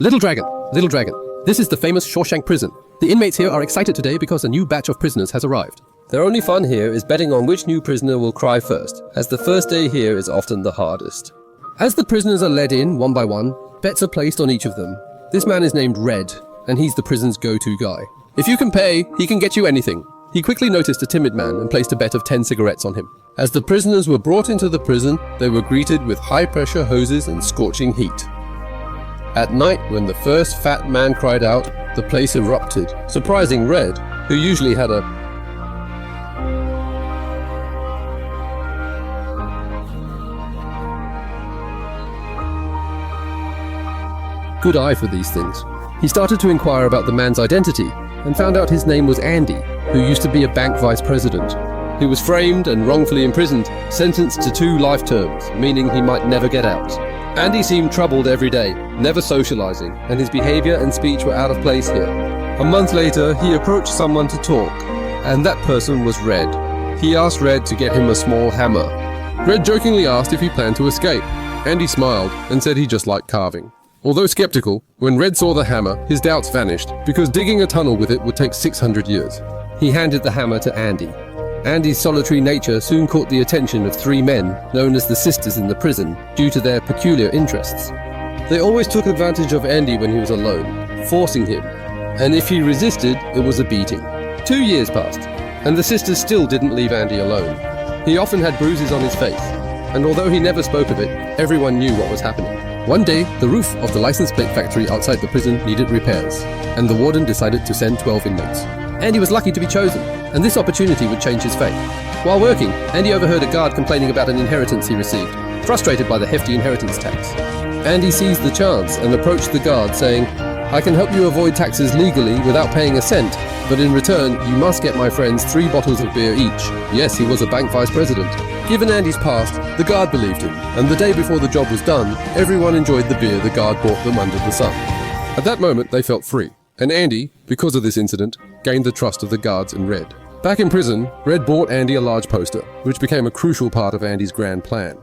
Little Dragon, Little Dragon. This is the famous Shawshank prison. The inmates here are excited today because a new batch of prisoners has arrived. Their only fun here is betting on which new prisoner will cry first, as the first day here is often the hardest. As the prisoners are led in, one by one, bets are placed on each of them. This man is named Red, and he's the prison's go-to guy. If you can pay, he can get you anything. He quickly noticed a timid man and placed a bet of 10 cigarettes on him. As the prisoners were brought into the prison, they were greeted with high-pressure hoses and scorching heat. At night, when the first fat man cried out, the place erupted, surprising Red, who usually had a good eye for these things. He started to inquire about the man's identity and found out his name was Andy, who used to be a bank vice president. He was framed and wrongfully imprisoned, sentenced to 2 life terms, meaning he might never get out. Andy seemed troubled every day, never socializing, and his behavior and speech were out of place here. A month later, he approached someone to talk, and that person was Red. He asked Red to get him a small hammer. Red jokingly asked if he planned to escape. Andy smiled and said he just liked carving. Although skeptical, when Red saw the hammer, his doubts vanished, because digging a tunnel with it would take 600 years. He handed the hammer to Andy. Andy's solitary nature soon caught the attention of 3 men, known as the Sisters in the prison, due to their peculiar interests. They always took advantage of Andy when he was alone, forcing him, and if he resisted, it was a beating. 2 years passed, and the Sisters still didn't leave Andy alone. He often had bruises on his face, and although he never spoke of it, everyone knew what was happening. One day, the roof of the license plate factory outside the prison needed repairs, and the warden decided to send 12 inmates. Andy was lucky to be chosen, and this opportunity would change his fate. While working, Andy overheard a guard complaining about an inheritance he received, frustrated by the hefty inheritance tax. Andy seized the chance and approached the guard, saying, "I can help you avoid taxes legally without paying a cent, but in return, you must get my friends 3 bottles of beer each." Yes, he was a bank vice president. Given Andy's past, the guard believed him, and the day before the job was done, everyone enjoyed the beer the guard bought them under the sun. At that moment, they felt free, and Andy, because of this incident, gained the trust of the guards and Red. Back in prison, Red bought Andy a large poster, which became a crucial part of Andy's grand plan.